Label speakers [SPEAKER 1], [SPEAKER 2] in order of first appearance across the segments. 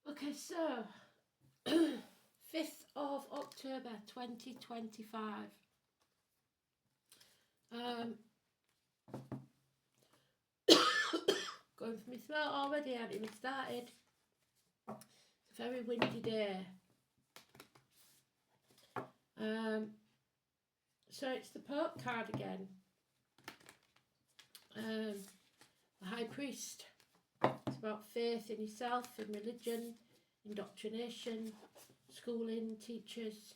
[SPEAKER 1] Okay, so 5th of October 2025. Going for my throat already, I haven't even started. It's a very windy day. So it's the Pope card again. The High Priest. It's about faith in yourself, in religion, indoctrination, schooling, teachers,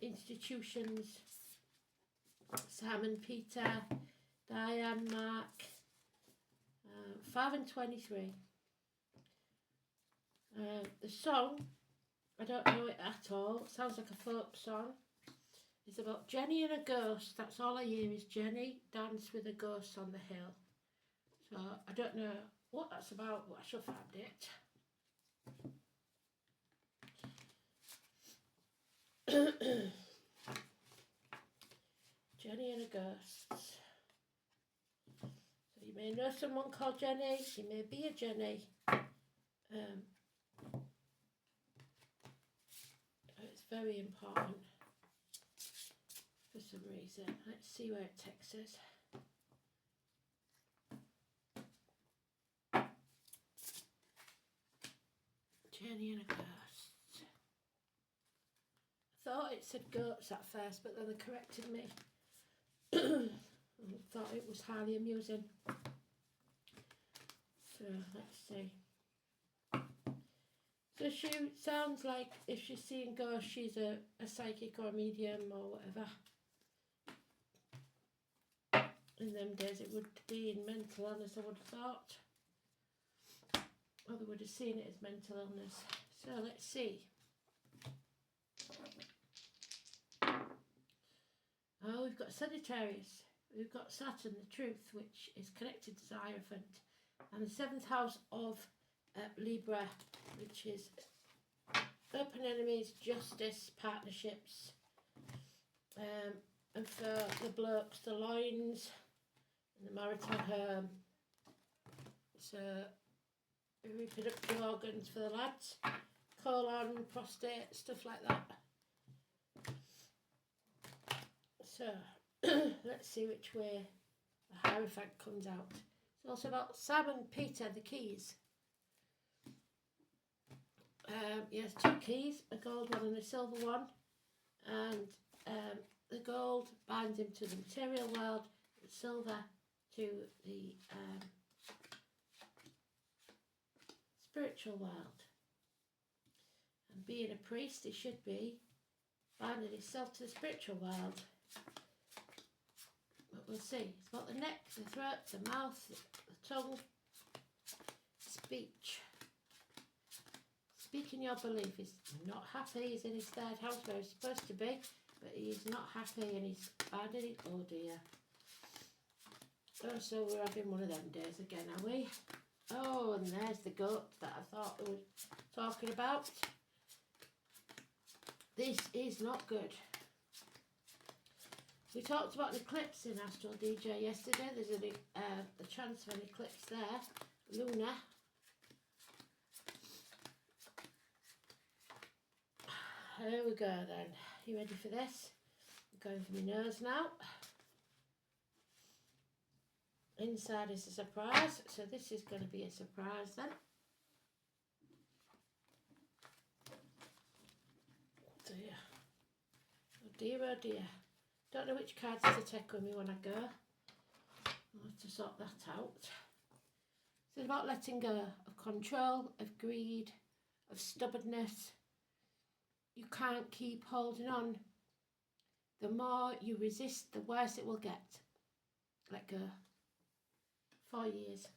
[SPEAKER 1] institutions. Simon, Peter, Diane, Mark, 5 and 23. The song, I don't know it at all. It sounds like a folk song. It's about Jenny and a ghost. That's all I hear is Jenny dance with a ghost on the hill. So I don't know what that's about, but I shall find it. Jenny and a ghost. So you may know someone called Jenny. You may be a Jenny. It's very important for some reason. Let's see where it takes us. Jenny and a ghost. I thought it said goats at first, but then they corrected me. I thought it was highly amusing. So let's see. So she sounds like if she's seeing ghosts, she's a psychic or a medium or whatever. In them days it would be in mental illness, I would have thought. Or they would have seen it as mental illness. So let's see. Oh, we've got Sagittarius. We've got Saturn, the truth, which is connected to the Hierophant. And the 7th house of Libra, which is open enemies, justice, partnerships. And for the blokes, the loins and the marital home. So reproductive organs for the lads, colon, prostate, stuff like that. So let's see which way the Hierophant comes out. It's also about Simon, Peter, the keys. He has 2 keys, a gold one and a silver one, and the gold binds him to the material world, the silver to the spiritual world. And being a priest, he should be binding himself to the spiritual world. But we'll see. It's about the neck, the throat, the mouth, the tongue, speech. Speaking your belief. He's not happy. He's in his 3rd house where he's supposed to be, but he's not happy and he's finding it. Oh dear. Oh, so we're having one of them days again, are we? Oh, and there's the goat that I thought we were talking about. This is not good. We talked about an eclipse in Astral DJ yesterday. There's a chance of an eclipse there. Lunar. Here we go then. You ready for this? I'm going for my nose now. Inside is a surprise, so this is going to be a surprise then. Oh dear. Oh dear, oh dear. Don't know which cards to take with me when I go. I'll have to sort that out. It's about letting go of control, of greed, of stubbornness. You can't keep holding on. The more you resist, the worse it will get. Let go. 4 years.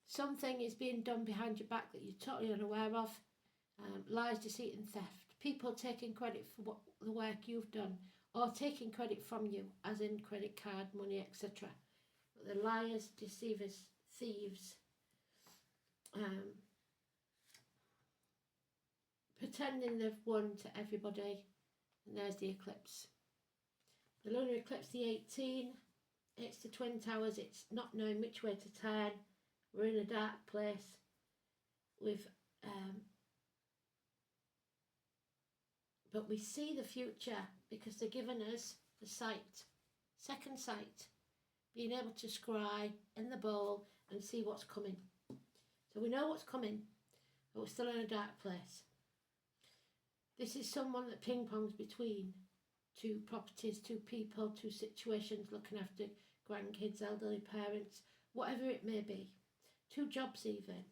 [SPEAKER 1] Something is being done behind your back that you're totally unaware of. Lies, deceit and theft. People taking credit for the work you've done or taking credit from you, as in credit card, money, etc. But the liars, deceivers, thieves, pretending they've won to everybody. And there's the eclipse. The lunar eclipse, the 18. It's the Twin Towers. It's not knowing which way to turn. We're in a dark place with But we see the future because they're giving us the sight, second sight, being able to scry in the bowl and see what's coming. So we know what's coming, but we're still in a dark place. This is someone that ping-pongs between two properties, two people, two situations, looking after grandkids, elderly parents, whatever it may be. Two jobs even.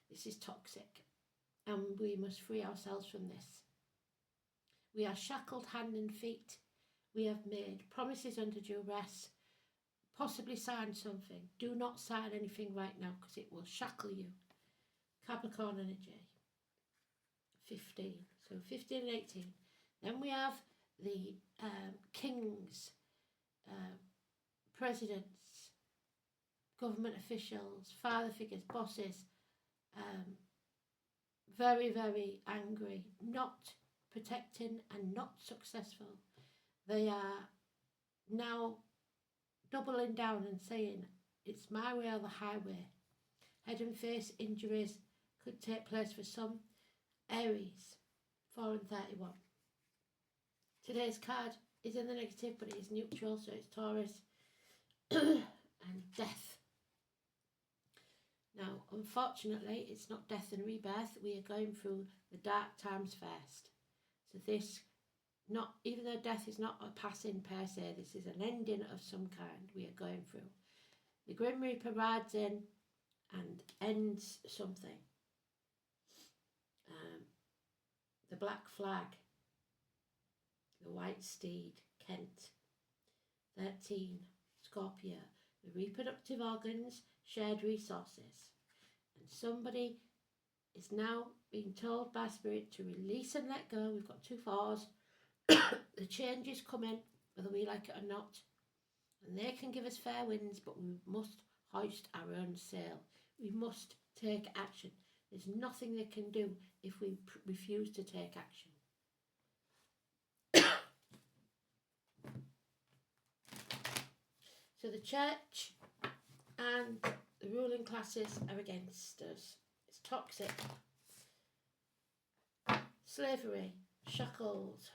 [SPEAKER 1] This is toxic, and we must free ourselves from this. We are shackled hand and feet. We have made promises under duress, possibly signed something. Do not sign anything right now because it will shackle you. Capricorn energy. 15. So 15 and 18. Then we have the kings, presidents, government officials, father figures, bosses, very, very angry, not protecting and not successful. They are now doubling down and saying, it's my way or the highway. Head and face injuries could take place for some. Aries, 4 and 31. Today's card is in the negative, but it is neutral, so it's Taurus and death. Now, unfortunately, it's not death and rebirth. We are going through the dark times first. So this, not even though death is not a passing per se, this is an ending of some kind we are going through. The Grim Reaper rides in and ends something. The Black Flag, the White Steed, Kent. 13, Scorpio, the reproductive organs, shared resources. And somebody is now being told by Spirit to release and let go. We've got 2 4s. The change is coming, whether we like it or not. And they can give us fair winds, but we must hoist our own sail. We must take action. There's nothing they can do if we refuse to take action. So the church and the ruling classes are against us. It's toxic. Slavery, shackles.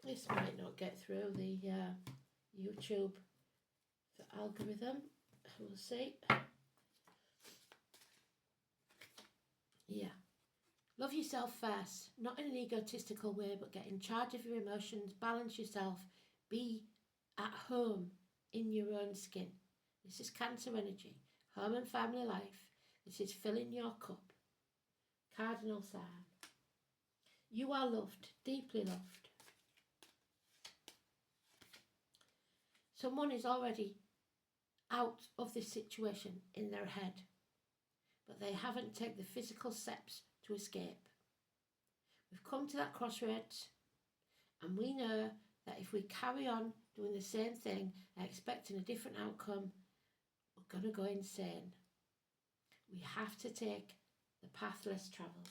[SPEAKER 1] This might not get through the YouTube algorithm. We'll see. Yeah. Love yourself first, not in an egotistical way, but get in charge of your emotions, balance yourself, be at home in your own skin. This is Cancer energy, home and family life. This is filling your cup. Cardinal sign. You are loved, deeply loved. Someone is already out of this situation in their head, but they haven't taken the physical steps to escape. We've come to that crossroads, and we know that if we carry on doing the same thing and expecting a different outcome, we're going to go insane. We have to take the path less travelled.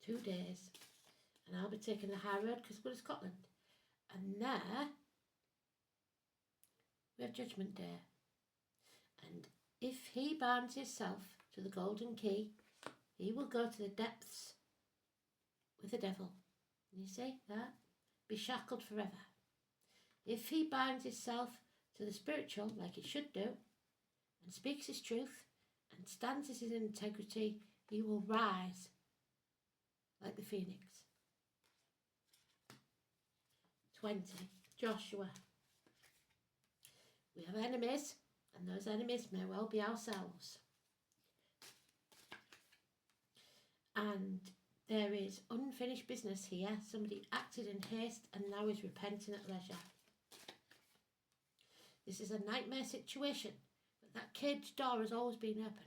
[SPEAKER 1] 2 days, and I'll be taking the high road because we're to Scotland. And there, we have Judgment Day. And if he binds himself to the golden key, he will go to the depths with the devil. You see that? Be shackled forever. If he binds himself to the spiritual, like he should do, and speaks his truth, and stands in his integrity, he will rise like the phoenix. 20, Joshua. We have enemies, and those enemies may well be ourselves. And there is unfinished business here. Somebody acted in haste and now is repenting at leisure. This is a nightmare situation, but that cage door has always been open.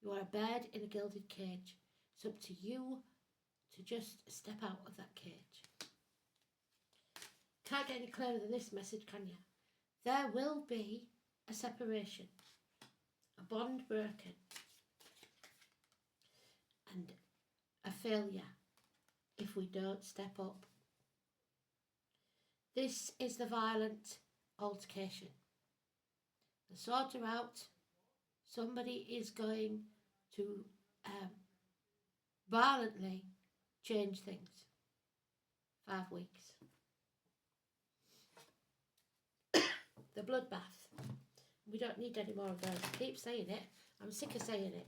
[SPEAKER 1] You are a bird in a gilded cage. It's up to you to just step out of that cage. Can't get any clearer than this message, can you? There will be a separation, a bond broken, and a failure if we don't step up. This is the violent altercation. The swords are out, Somebody is going to violently change things. 5 weeks. The bloodbath. We don't need any more of those. I keep saying it. I'm sick of saying it.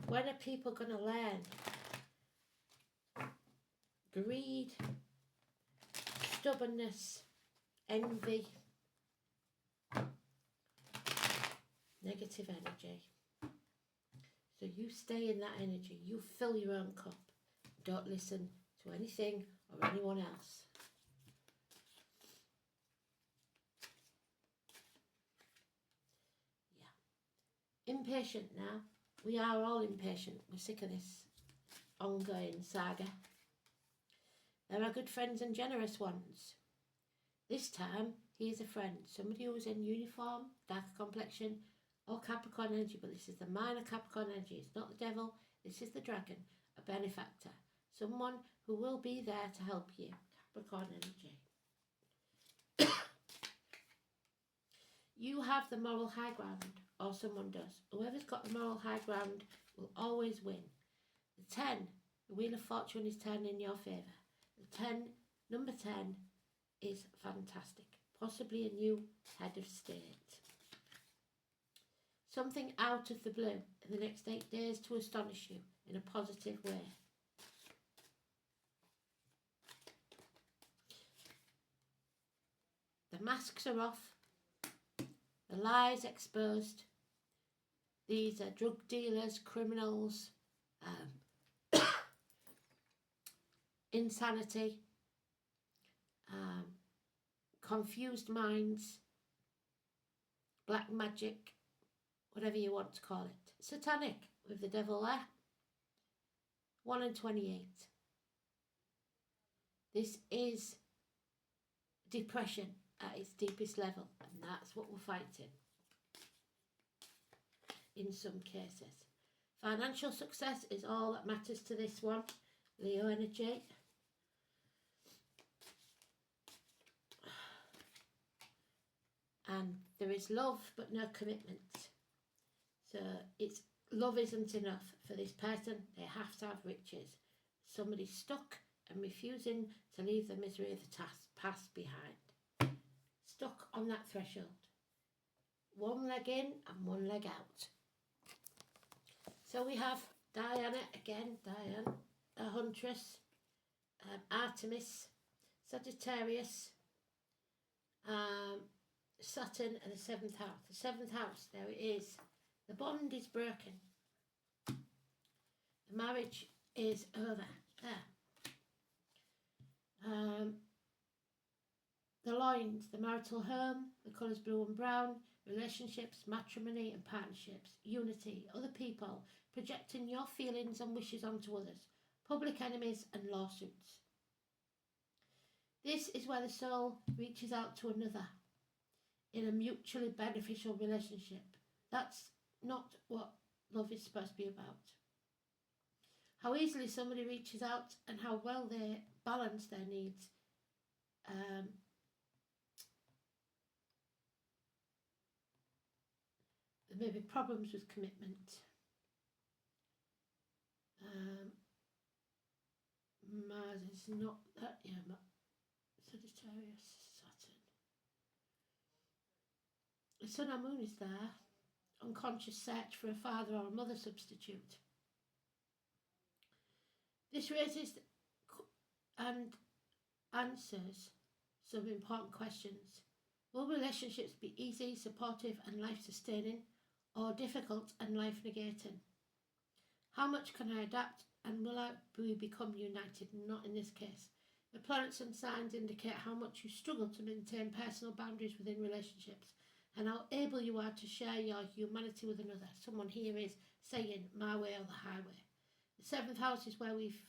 [SPEAKER 1] When are people going to learn? Greed, stubbornness, envy, negative energy. So you stay in that energy. You fill your own cup. Don't listen to anything or anyone else. Yeah. Impatient now. We are all impatient. We're sick of this ongoing saga. There are good friends and generous ones. This time, he is a friend. Somebody who is in uniform, darker complexion, or Capricorn energy. But this is the minor Capricorn energy. It's not the devil. This is the dragon, a benefactor. Someone who will be there to help you. Capricorn energy. You have the moral high ground, or someone does. Whoever's got the moral high ground will always win. The 10, the Wheel of Fortune is turning in your favour. The 10, number 10, is fantastic. Possibly a new head of state. Something out of the blue in the next 8 days to astonish you in a positive way. The masks are off. The lies exposed. These are drug dealers, criminals, insanity, confused minds, black magic, whatever you want to call it. Satanic, with the devil there. 1 in 28. This is depression at its deepest level, and that's what we're fighting in some cases. Financial success is all that matters to this one, Leo energy. And there is love but no commitment. So it's love isn't enough for this person. They have to have riches. Somebody's stuck and refusing to leave the misery of the past behind. Stuck on that threshold. One leg in and one leg out. So we have Diana again, Diane, a huntress, Artemis, Sagittarius, Saturn and the 7th house. The 7th house, there it is. The bond is broken. The marriage is over. There. The loins, the marital home, the colours blue and brown, relationships, matrimony and partnerships, unity, other people, projecting your feelings and wishes onto others, public enemies and lawsuits. This is where the soul reaches out to another in a mutually beneficial relationship. That's not what love is supposed to be about. How easily somebody reaches out and how well they balance their needs. There may be problems with commitment. Mars is not that, yeah, Sagittarius, Saturn. The Sun and Moon is there. Unconscious search for a father or a mother substitute. This raises and answers some important questions. Will relationships be easy, supportive and life-sustaining, or difficult and life-negating? How much can I adapt, and will we become united? Not in this case. The planets and signs indicate how much you struggle to maintain personal boundaries within relationships, and how able you are to share your humanity with another. Someone here is saying, my way or the highway. The 7th house is where we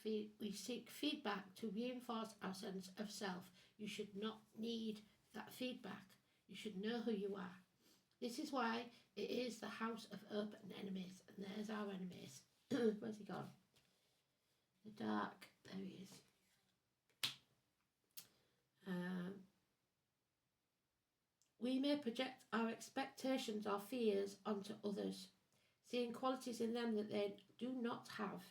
[SPEAKER 1] seek feedback to reinforce our sense of self. You should not need that feedback. You should know who you are. This is why it is the house of open enemies. And there's our enemies. Where's he gone? The dark. There he is. We may project our expectations or fears onto others, seeing qualities in them that they do not have.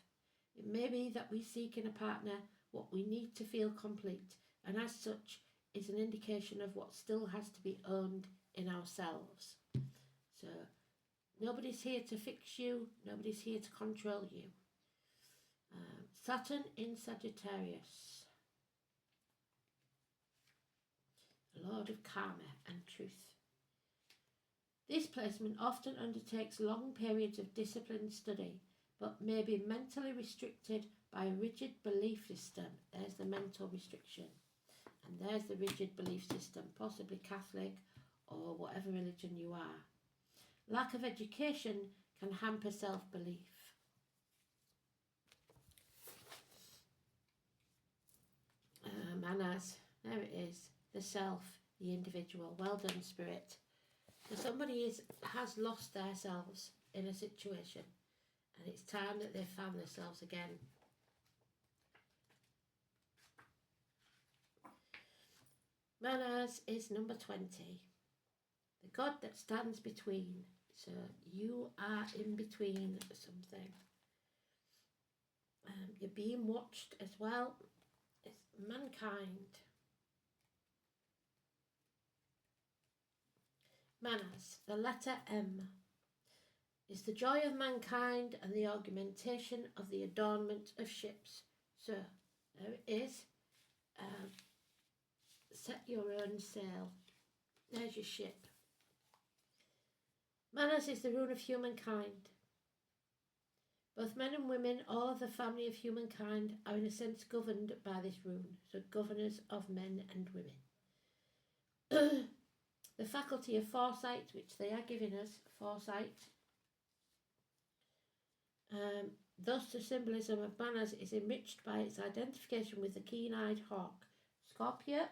[SPEAKER 1] It may be that we seek in a partner what we need to feel complete, and as such is an indication of what still has to be owned in ourselves. So nobody's here to fix you, nobody's here to control you. Saturn in Sagittarius, Lord of Karma and Truth. This placement often undertakes long periods of disciplined study, but may be mentally restricted by a rigid belief system. There's the mental restriction. And there's the rigid belief system, possibly Catholic or whatever religion you are. Lack of education can hamper self-belief. Manners, there it is, the self, the individual. Well done, Spirit. So somebody has lost themselves in a situation, and it's time that they found themselves again. Manners is number 20. The God that stands between. So you are in between something. You're being watched as well. It's mankind. Manners, the letter M, is the joy of mankind and the augmentation of the adornment of ships. So there it is. Set your own sail. There's your ship. Manners is the rune of humankind. Both men and women, all of the family of humankind, are in a sense governed by this rune, so governors of men and women. The faculty of foresight, which they are giving us, foresight. Thus the symbolism of manners is enriched by its identification with the keen-eyed hawk, Scorpio,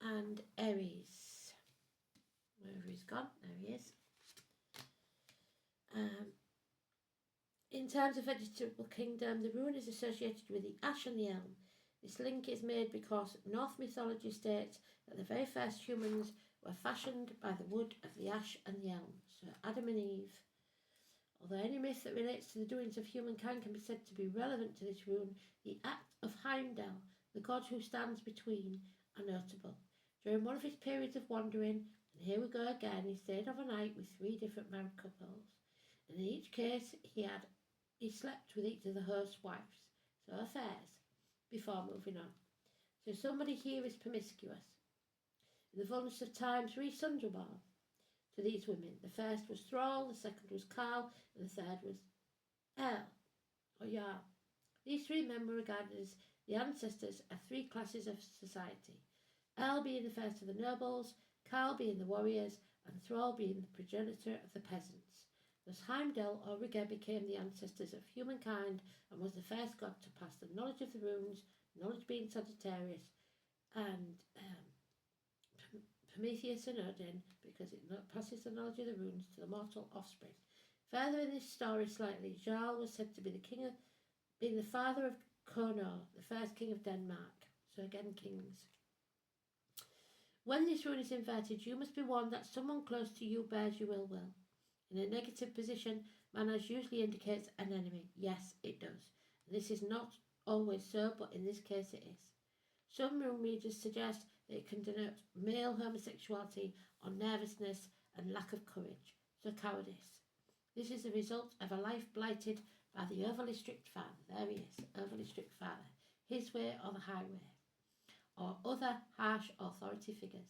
[SPEAKER 1] and Aries. Wherever he's gone, there he is. In terms of vegetable kingdom, the rune is associated with the ash and the elm. This link is made because Norse mythology states that the very first humans were fashioned by the wood of the ash and the elm, so Adam and Eve. Although any myth that relates to the doings of humankind can be said to be relevant to this rune, the act of Heimdall, the god who stands between, are notable. During one of his periods of wandering, and here we go again, he stayed overnight with 3 different married couples, and in each case he slept with each of the host's wives, so affairs, before moving on. So somebody here is promiscuous. In the fullness of time, 3 sons were born to these women. The first was Thrall, the second was Carl, and the third was El, or Jarl. These 3 men were regarded as the ancestors of 3 classes of society. El being the first of the nobles, Carl being the warriors, and Thrall being the progenitor of the peasants. Thus Heimdall or Rigger became the ancestors of humankind and was the first god to pass the knowledge of the runes, knowledge being Sagittarius, and Prometheus and Odin, because it passes the knowledge of the runes to the mortal offspring. Further in this story slightly, Jarl was said to be being the father of Konor, the first king of Denmark. So again, kings. When this rune is inverted, you must be warned that someone close to you bears you ill will. In a negative position, manners usually indicates an enemy. Yes, it does. This is not always so, but in this case it is. Some rune readers suggest that it can denote male homosexuality or nervousness and lack of courage, so cowardice. This is the result of a life blighted by the overly strict father. There he is, overly strict father. His way or the highway, or other harsh authority figures.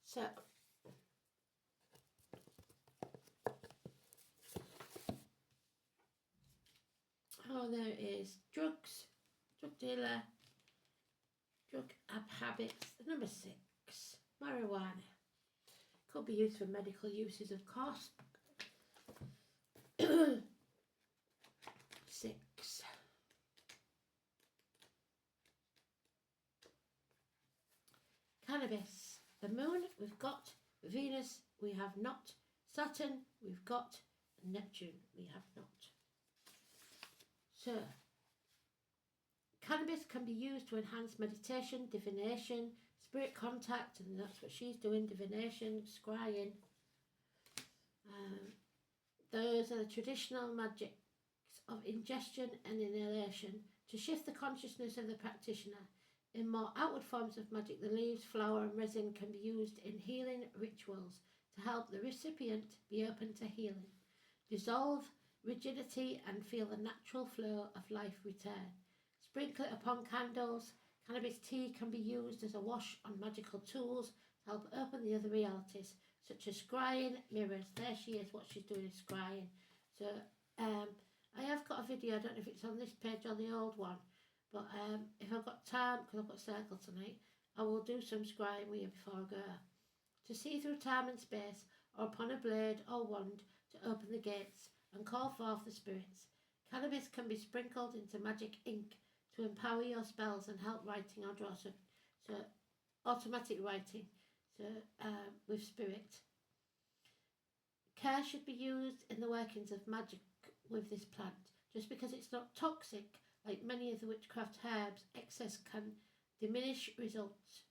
[SPEAKER 1] So, there it is. Drugs, drug dealer, drug habits. Number 6, marijuana. Could be used for medical uses, of course. 6. Cannabis. The moon, we've got. Venus, we have not. Saturn, we've got. Neptune, we have not. So, cannabis can be used to enhance meditation, divination, spirit contact, and that's what she's doing, divination, scrying. Those are the traditional magics of ingestion and inhalation to shift the consciousness of the practitioner. In more outward forms of magic, the leaves, flower and resin can be used in healing rituals to help the recipient be open to healing, dissolve rigidity and feel the natural flow of life return. Sprinkle it upon candles. Cannabis tea can be used as a wash on magical tools to help open the other realities, such as scrying, mirrors. There she is, what she's doing is scrying. So I have got a video, I don't know if it's on this page or the old one, but if I've got time, because I've got a circle tonight, I will do some scrying with you before I go. To see through time and space, or upon a blade or wand to open the gates and call forth the spirits. Cannabis can be sprinkled into magic ink to empower your spells and help writing or draw. So automatic writing, with spirit. Care should be used in the workings of magic with this plant. Just because it's not toxic, like many of the witchcraft herbs, excess can diminish results.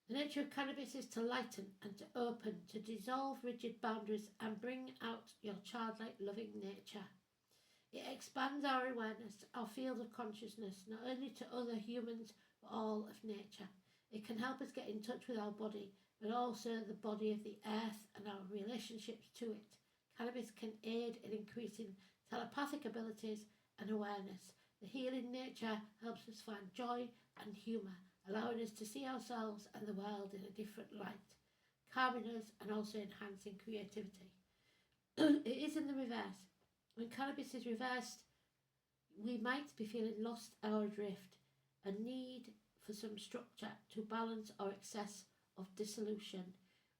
[SPEAKER 1] The nature of cannabis is to lighten and to open, to dissolve rigid boundaries and bring out your childlike loving nature. It expands our awareness, our field of consciousness, not only to other humans, but all of nature. It can help us get in touch with our body, but also the body of the earth and our relationships to it. Cannabis can aid in increasing telepathic abilities and awareness. The healing nature helps us find joy and humour, allowing us to see ourselves and the world in a different light, calming us and also enhancing creativity. It is in the reverse. When cannabis is reversed, we might be feeling lost or adrift, a need for some structure to balance our excess of dissolution.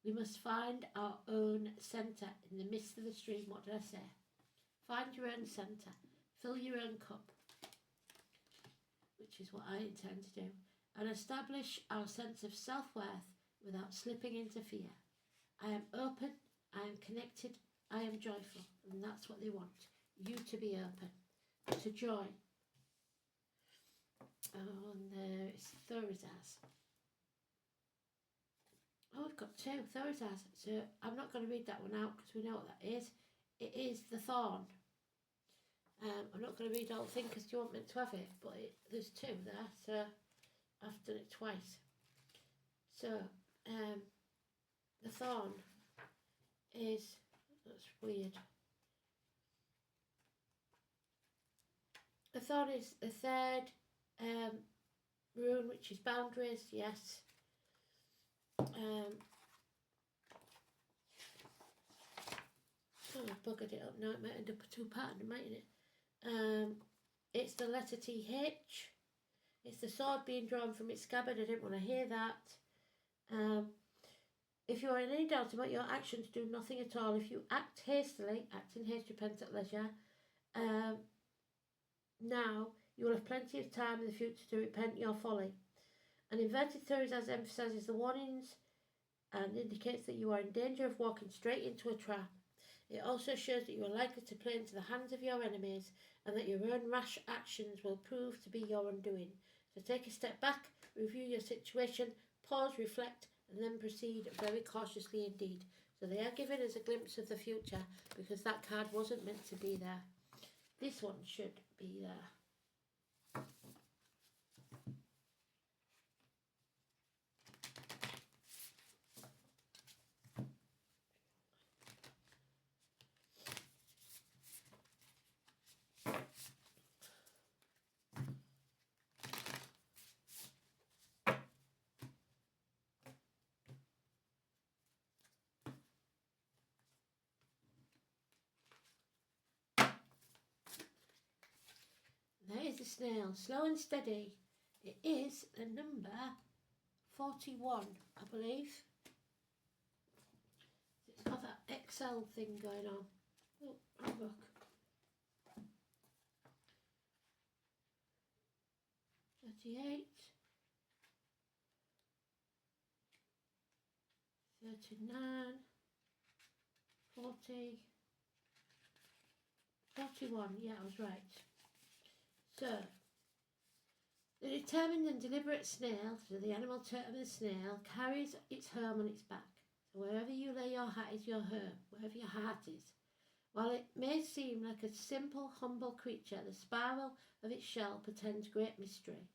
[SPEAKER 1] We must find our own centre in the midst of the stream. What did I say? Find your own centre. Fill your own cup, which is what I intend to do, and establish our sense of self-worth without slipping into fear. I am open, I am connected, I am joyful, and that's what they want, you to be open, to joy. Oh, and there it's Thorazaz. Oh, we've got two, Thorazaz. So I'm not going to read that one out because we know what that is. It is the thorn. I'm not going to read all the thing because you want me to have it, but there's two there, so I've done it twice. So, the thorn is, that's weird. The thorn is the third rune, which is boundaries, yes. Oh, I've buggered it up now, it might end up a two-parter, mightn't it? It's the letter TH. It's the sword being drawn from its scabbard. I didn't want to hear that. If you are in any doubt about your actions, do nothing at all. If you act hastily, act in haste, repent at leisure. Now, you will have plenty of time in the future to repent your folly. An inverted Thorazaz emphasises the warnings and indicates that you are in danger of walking straight into a trap. It also shows that you are likely to play into the hands of your enemies and that your own rash actions will prove to be your undoing. So take a step back, review your situation, pause, reflect, and then proceed very cautiously indeed. So they are giving us a glimpse of the future because that card wasn't meant to be there. This one should be there. There is the snail, slow and steady. It is the number 41, I believe. It's got that XL thing going on. Oh, look. $38, $39, $40, $41. Yeah, I was right. So, The determined and deliberate snail, so the animal term of the snail, carries its home on its back. So wherever you lay your hat is your home, wherever your heart is. While it may seem like a simple, humble creature, the spiral of its shell portends great mystery,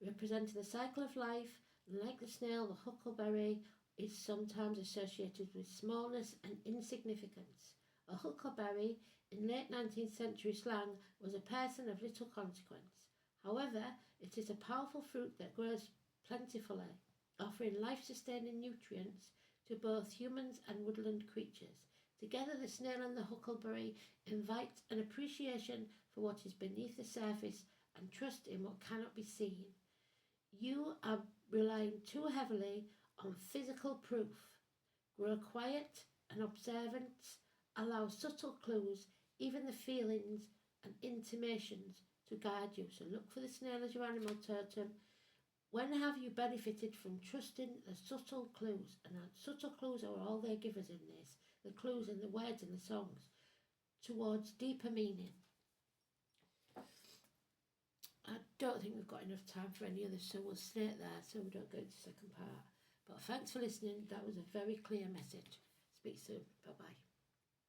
[SPEAKER 1] representing the cycle of life, and like the snail, the huckleberry is sometimes associated with smallness and insignificance. A huckleberry, in late 19th century slang, was a person of little consequence. However, it is a powerful fruit that grows plentifully, offering life-sustaining nutrients to both humans and woodland creatures. Together, the snail and the huckleberry invite an appreciation for what is beneath the surface and trust in what cannot be seen. You are relying too heavily on physical proof. Grow quiet and observant. Allow subtle clues, even the feelings and intimations, to guide you. So look for the snail as your animal totem. When have you benefited from trusting the subtle clues? And the subtle clues are all they give us in this. The clues in the words and the songs towards deeper meaning. I don't think we've got enough time for any others, so we'll stay it there so we don't go into the second part. But thanks for listening. That was a very clear message. Speak soon. Bye-bye.